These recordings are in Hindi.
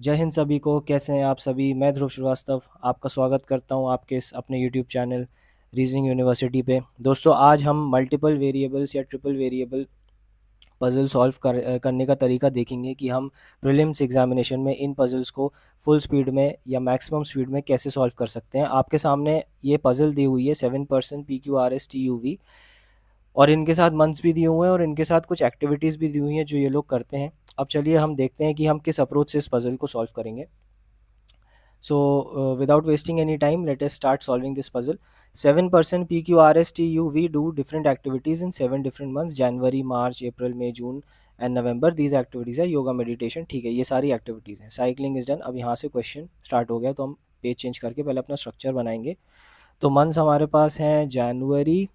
जय हिंद सभी को। कैसे हैं आप सभी? मैं ध्रुव श्रीवास्तव आपका स्वागत करता हूं आपके इस अपने यूट्यूब चैनल रीजनिंग यूनिवर्सिटी पे। दोस्तों, आज हम मल्टीपल वेरिएबल्स या ट्रिपल वेरिएबल पजल करने का तरीका देखेंगे कि हम प्रीलिम्स एग्जामिनेशन में इन पजल्स को फुल स्पीड में या मैक्सिमम स्पीड में कैसे सॉल्व कर सकते हैं। आपके सामने ये पजल दी हुई है 7% PQRS TUV, और इनके साथ मंथ्स भी दिए हुए हैं और इनके साथ कुछ एक्टिविटीज़ भी दी हुई हैं जो ये लोग करते हैं। अब चलिए हम देखते हैं कि हम किस अप्रोच से इस पजल को सॉल्व करेंगे। So, without wasting any time, let us start solving this puzzle. 7% PQRSTU, we do different activities in 7 different months: January, March, April, May, June and November. These activities है योगा, मेडिटेशन। ठीक है, ये सारी एक्टिविटीज़ हैं। Cycling is done. अब यहाँ से क्वेश्चन स्टार्ट हो गया, तो हम पेज चेंज करके पहले अपना स्ट्रक्चर बनाएंगे। तो मंथ्स हमारे पास हैं जनवरी,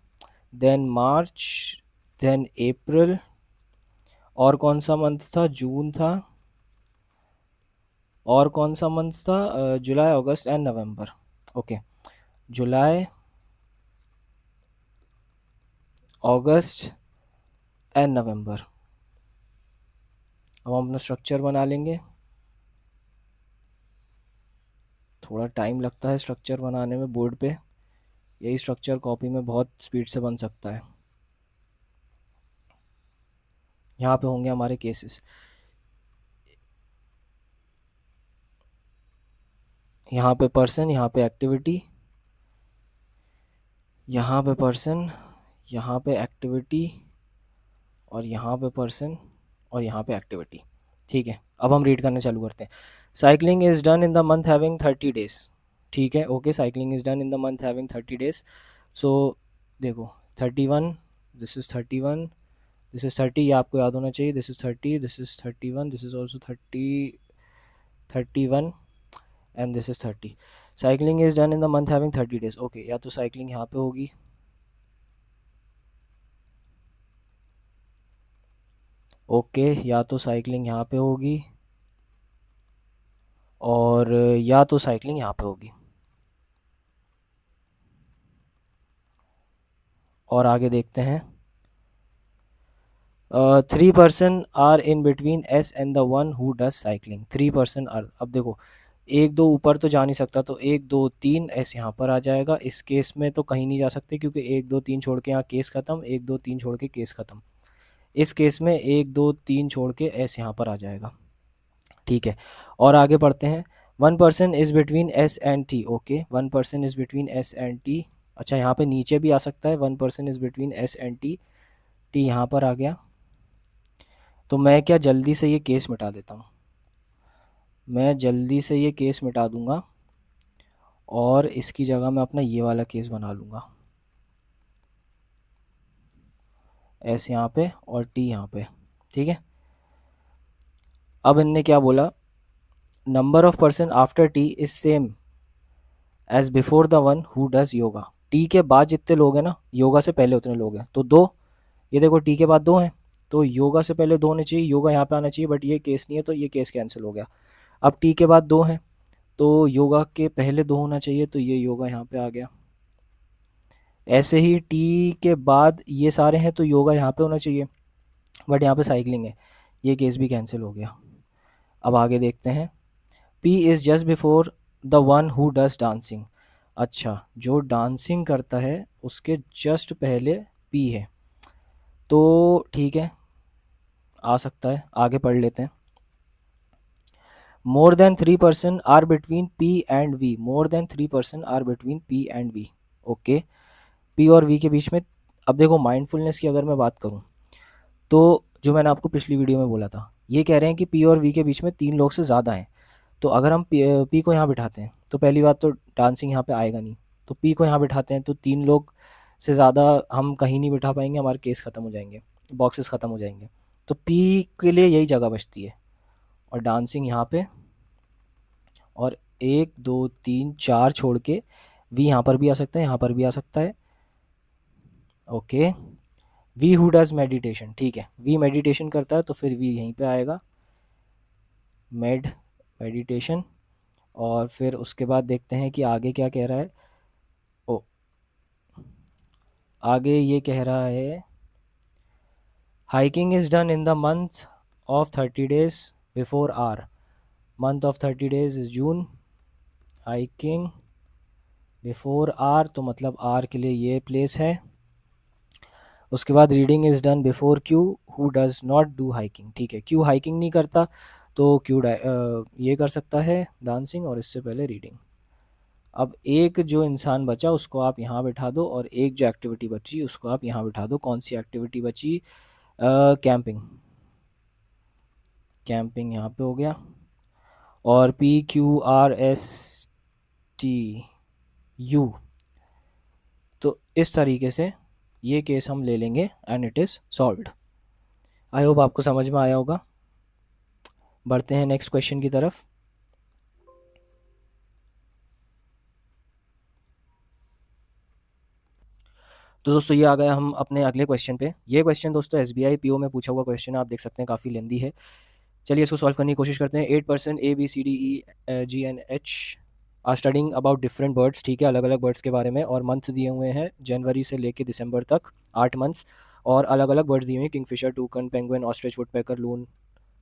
देन मार्च, देन अप्रैल, और कौन सा मंथ था? जून था। और कौन सा मंथ था? July, August and November. Okay, July, August and November. अब हम अपना स्ट्रक्चर बना लेंगे। थोड़ा टाइम लगता है स्ट्रक्चर बनाने में बोर्ड पे, यही स्ट्रक्चर कॉपी में बहुत स्पीड से बन सकता है। यहाँ पे होंगे हमारे केसेस। यहाँ पे पर्सन, यहाँ पे एक्टिविटी, यहाँ पे पर्सन, यहाँ पे एक्टिविटी, और यहाँ पे पर्सन, और यहाँ पे एक्टिविटी। ठीक है, अब हम रीड करना चालू करते हैं। Cycling is done in the month having 30 days. ठीक है, okay, cycling is done in the month having 30 days. So देखो, 31, दिस इज 31, दिस इज 30, ये आपको याद होना चाहिए। This is 30, this is 31, this is also 31 and this is 30। Cycling is done in the month having 30 days. Okay, या तो साइकिलिंग यहाँ पे होगी, ओके, या तो साइकिलिंग यहाँ पे होगी, और या तो साइकिलिंग यहाँ पे होगी। और आगे देखते हैं। 3% are in between S and the one who does cycling. 3% are. अब देखो, एक दो ऊपर तो जा नहीं सकता, तो एक दो तीन एस यहाँ पर आ जाएगा। इस केस में तो कहीं नहीं जा सकते क्योंकि एक दो तीन छोड़ के यहाँ केस ख़त्म, एक दो तीन छोड़ के केस ख़त्म। इस केस में एक दो तीन छोड़ के एस यहाँ पर आ जाएगा। ठीक है, और आगे पढ़ते हैं। 1% is between S and T. Okay, 1% is between S and T. अच्छा, यहाँ पे नीचे भी आ सकता है। 1% is between S and T. T यहाँ पर आ गया। तो मैं क्या जल्दी से ये केस मिटा देता हूँ, मैं जल्दी से ये केस मिटा दूंगा और इसकी जगह मैं अपना ये वाला केस बना लूँगा। एस यहाँ पे और टी यहाँ पे। ठीक है, अब इनने क्या बोला? Number of person after T is same as before the one who does yoga. T के बाद जितने लोग हैं ना, योगा से पहले उतने लोग हैं, तो दो। ये देखो, टी के बाद दो हैं, तो योगा से पहले दो होने चाहिए, योगा यहाँ पे आना चाहिए, बट ये केस नहीं है तो ये केस कैंसिल हो गया। अब टी के बाद दो हैं, तो योगा के पहले दो होना चाहिए, तो ये योगा यहाँ पे आ गया। ऐसे ही टी के बाद ये सारे हैं तो योगा यहाँ पे होना चाहिए, बट यहाँ पे साइकिलिंग है, ये केस भी कैंसिल हो गया। अब आगे देखते हैं। P is just before the one who does dancing. अच्छा, जो डांसिंग करता है उसके जस्ट पहले पी है, तो ठीक है, आ सकता है। आगे पढ़ लेते हैं। More than 3% are between P and V. More than 3% are between P and V. Okay, P और वी के बीच में। अब देखो, माइंडफुलनेस की अगर मैं बात करूं, तो जो मैंने आपको पिछली वीडियो में बोला था, ये कह रहे हैं कि पी और वी के बीच में तीन लोग से ज़्यादा हैं। तो अगर हम पी को यहाँ बिठाते हैं तो पहली बात तो डांसिंग यहाँ पे आएगा नहीं। तो पी को यहाँ बिठाते हैं तो तीन लोग से ज़्यादा हम कहीं नहीं बिठा पाएंगे, हमारे केस ख़त्म हो जाएंगे, बॉक्सेस ख़त्म हो जाएंगे। तो पी के लिए यही जगह बचती है, और डांसिंग यहाँ पे, और एक दो तीन चार छोड़ के वी यहाँ पर भी आ सकता है, यहाँ पर भी आ सकता है। Okay, V who does meditation. ठीक है, वी मेडिटेशन करता है तो फिर वी यहीं पे आएगा, मेडिटेशन। और फिर उसके बाद देखते हैं कि आगे क्या कह रहा है। ओ, आगे ये कह रहा है, hiking is done in the month of 30 days before R. Month of 30 days is June. Hiking before R, तो मतलब आर के लिए ये प्लेस है। उसके बाद reading is done before Q who does not do hiking. ठीक है, क्यू हाइकिंग नहीं करता तो क्यू ये कर सकता है डांसिंग, और इससे पहले रीडिंग। अब एक जो इंसान बचा उसको आप यहाँ बिठा दो, और एक जो एक्टिविटी बची उसको आप यहाँ बिठा दो। कौन सी एक्टिविटी बची? कैंपिंग। कैंपिंग यहाँ पे हो गया। और PQRSTU, तो इस तरीके से ये केस हम ले लेंगे and it is solved. I hope आपको समझ में आया होगा। बढ़ते हैं नेक्स्ट क्वेश्चन की तरफ। तो दोस्तों ये आ गया हम अपने अगले क्वेश्चन पे। ये क्वेश्चन दोस्तों SBI PO में पूछा हुआ क्वेश्चन है, आप देख सकते हैं काफ़ी लेंदी है। चलिए इसको सॉल्व करने की कोशिश करते हैं। 8% ABCDEGNH are studying about different birds. ठीक है, अलग अलग बर्ड्स के बारे में, और मंथ दिए हुए हैं जनवरी से लेके दिसंबर तक, 8 मंथ्स। और अलग अलग बर्ड्स दिए हुए हैं, Kingfisher, टूकन, penguin, ostrich, woodpecker, loon,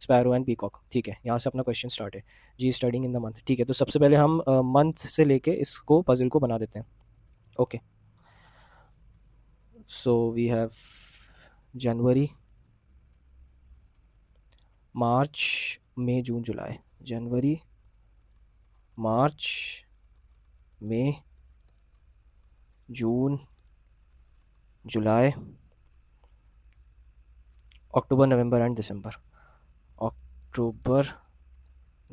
sparrow and peacock. ठीक है, यहाँ से अपना क्वेश्चन स्टार्ट है। जी स्टडिंग इन द मंथ। ठीक है, तो सबसे पहले हम मंथ से लेके इसको पजल को बना देते हैं। Okay, so we have January, March, May, June, July. January, March, May, June, July, October, November and December. October,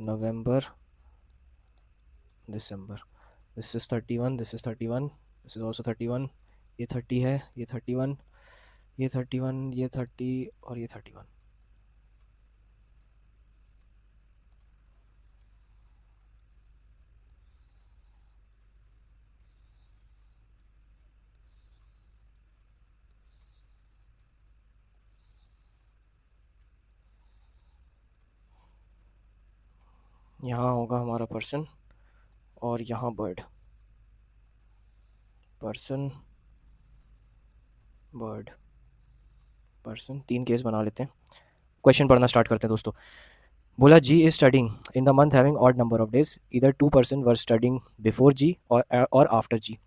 November, December. This is 31, this is 31, this is also 31। ये 30 है, ये 31, ये 31, ये 30 और ये 31। यहाँ होगा हमारा पर्सन, और यहाँ bird. Person, bird, person, 3 case बना लेते हैं। क्वेश्चन पढ़ना स्टार्ट करते हैं दोस्तों। बोला G is studying in the month having odd number of days, इधर 2 person were studying before G और आफ्टर जी।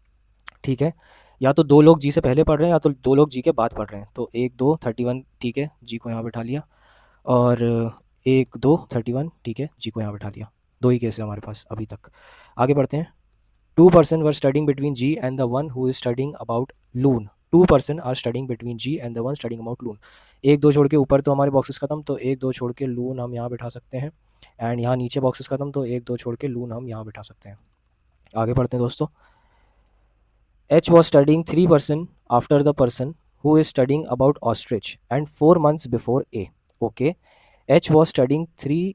ठीक है, या तो 2 लोग जी से पहले पढ़ रहे हैं, या तो 2 लोग जी के बाद पढ़ रहे हैं। तो 1 2 31, ठीक है, जी को यहाँ बिठा लिया। और 1 2 31, ठीक है, जी को यहाँ बिठा लिया। 2 ही केस है हमारे पास अभी तक। आगे बढ़ते हैं। 2 person were studying between G and the one who is studying about loon। 2 person are studying between G and the one studying about loon। एक दो छोड़ के ऊपर तो हमारे बॉक्सेस खत्म, तो एक दो छोड़ के लून हम यहाँ बिठा सकते हैं। एंड यहाँ नीचे बॉक्सेस खत्म, तो एक दो छोड़ के लून हम यहाँ बिठा सकते हैं। आगे बढ़ते हैं दोस्तों। H was studying 3 person after the person who is studying about ostrich and 4 months before A। Okay, H was studying 3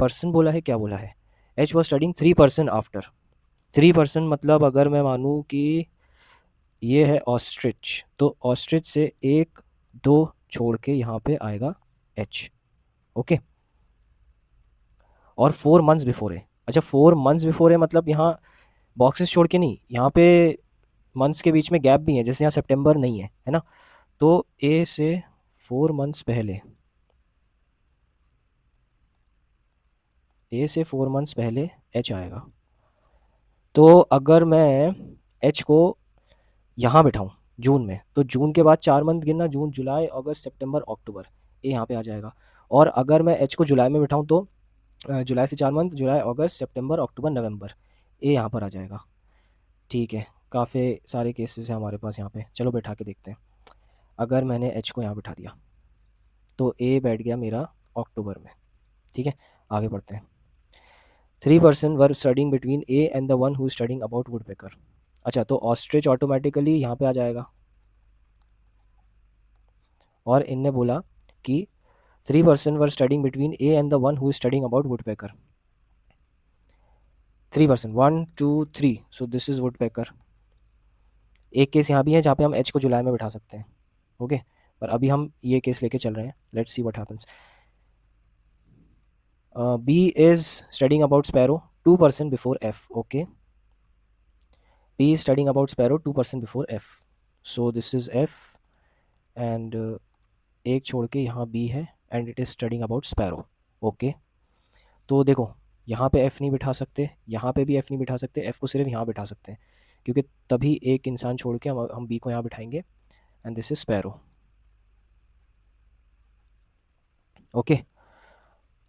person बोला है, क्या बोला है? H was studying 3 person after। 3 person मतलब अगर मैं मानूँ कि ये है ऑस्ट्रिच, तो ऑस्ट्रिच से 1 2 छोड़ के यहाँ पे आएगा H। ओके, और 4 मंथ्स बिफोर है। अच्छा, 4 मंथ्स बिफोर है मतलब यहाँ बॉक्सेस छोड़ के नहीं, यहाँ पे मंथ्स के बीच में गैप भी है, जैसे यहाँ सितंबर नहीं है ना, तो ए से 4 मंथ्स पहले, ए से 4 मंथ्स पहले एच आएगा। तो अगर मैं एच को यहाँ बिठाऊँ जून में, तो जून के बाद 4 मंथ गिनना, जून, जुलाई, अगस्त, सितंबर, अक्टूबर, ए यहाँ पे आ जाएगा। और अगर मैं एच को जुलाई में बिठाऊँ तो जुलाई से 4 मंथ, जुलाई, अगस्त, सितंबर, अक्टूबर, नवंबर, ए यहाँ पर आ जाएगा। ठीक है, काफ़ी सारे केसेस हैं हमारे पास यहाँ पे। चलो बैठा के देखते हैं। अगर मैंने एच को यहाँ बिठा दिया तो ए बैठ गया मेरा अक्टूबर में। ठीक है, आगे बढ़ते हैं। 3 person were studying between A and the one who studying about woodpecker. अच्छा, तो ऑस्ट्रिच ऑटोमेटिकली यहाँ पे आ जाएगा। और इनने बोला कि 3 person were studying between A and the one who studying about woodpecker. 3 person, 1 2 3, so this is woodpecker. एक केस यहाँ भी है जहाँ पे हम एच को जुलाई में बिठा सकते हैं। ओके, पर अभी हम ये केस लेके चल रहे हैं। Let's see what happens. B is studying about sparrow, 2 person before F. Okay, B is studying about sparrow 2 person before F, so this is F. And एक छोड़ के यहाँ बी है, and it is studying about sparrow. Okay, तो देखो यहाँ पे एफ़ नहीं बिठा सकते, यहाँ पे भी एफ़ नहीं बिठा सकते, एफ़ को सिर्फ यहाँ बिठा सकते हैं, क्योंकि तभी एक इंसान छोड़ के हम बी को यहाँ बिठाएंगे, and this is sparrow. Okay,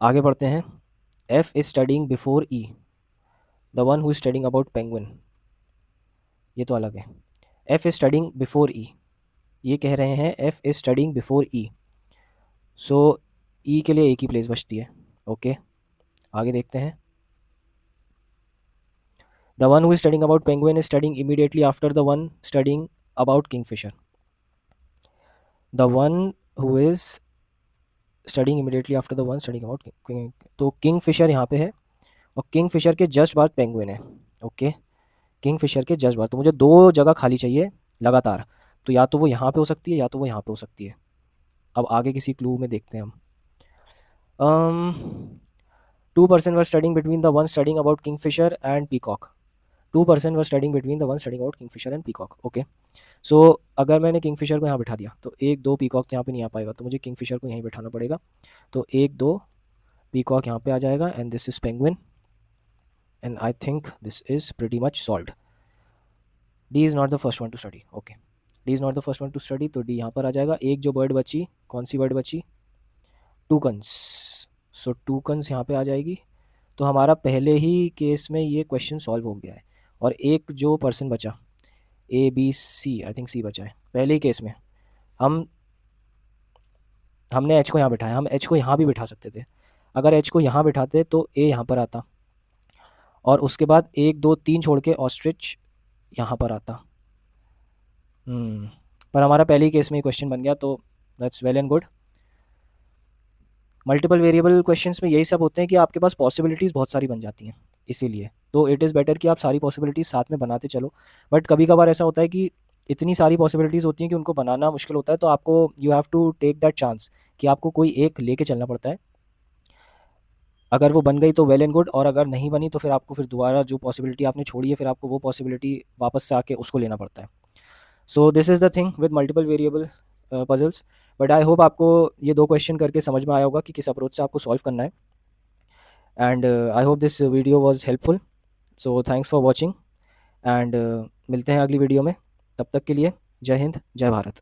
आगे बढ़ते हैं। F is studying before E, the one who is studying about penguin, ये तो अलग है। F is studying before E, ये कह रहे हैं F is studying before E, so E के लिए एक ही प्लेस बचती है। ओके, आगे देखते हैं। The one who is studying about penguin is studying immediately after the one studying about Kingfisher. The one who is studying immediately after the one studying about तो किंगफिशर यहाँ पे है, और किंगफिशर के जस्ट बाद पेंगुइन है। ओके, किंगफिशर के जस्ट बाद, तो मुझे दो जगह खाली चाहिए लगातार, तो या तो वो यहाँ पे हो सकती है या तो वो यहाँ पे हो सकती है। अब आगे किसी क्लू में देखते हैं हम। 2% were studying between the one studying about kingfisher and peacock. 2% were studying between the one studying about kingfisher and peacock. Okay, so अगर मैंने किंगफिशर को यहाँ बिठा दिया तो एक दो पीकॉक तो यहाँ पे नहीं आ पाएगा, तो मुझे किंगफिशर को यहीं बिठाना पड़ेगा, तो एक दो पीकॉक यहाँ पे आ जाएगा, and this is penguin, and I think this is pretty much solved. D is not the first one two study. Okay, D is not the first one two study, तो डी यहाँ पर आ जाएगा। एक जो बर्ड बची, कौन सी बर्ड बची? टूकन्स, सो टूकन्स यहाँ पे आ जाएगी। तो हमारा पहले ही केस में ये क्वेश्चन सॉल्व हो गया है, और एक जो पर्सन बचा, A B C, I think सी बचा है पहले ही केस में। हमने एच को यहाँ बिठाया, हम एच को यहाँ भी बिठा सकते थे। अगर एच को यहाँ बिठाते तो ए यहाँ पर आता, और उसके बाद एक दो तीन छोड़ के ऑस्ट्रिच यहाँ पर आता। पर हमारा पहले ही केस में क्वेश्चन बन गया, तो that's well and good. Multiple variable questions में यही सब होते हैं कि आपके पास पॉसिबिलिटीज़ बहुत सारी बन जाती हैं, इसीलिए तो इट इज़ बेटर कि आप सारी पॉसिबिलिटीज़ साथ में बनाते चलो। बट कभी कभार ऐसा होता है कि इतनी सारी पॉसिबिलिटीज़ होती हैं कि उनको बनाना मुश्किल होता है, तो आपको you have to take that chance कि आपको कोई एक लेके चलना पड़ता है। अगर वो बन गई तो वेल एंड गुड, और अगर नहीं बनी तो फिर आपको फिर दोबारा जो पॉसिबिलिटी आपने छोड़ी है, फिर आपको वो पॉसिबिलिटी वापस से आके उसको लेना पड़ता है। So this is the thing with multiple variable puzzles. But I hope आपको ये दो क्वेश्चन करके समझ में आया होगा कि किस अप्रोच से आपको सॉल्व करना है, and I hope this video was helpful. So thanks for watching, and मिलते हैं अगली वीडियो में। तब तक के लिए जय हिंद, जय भारत।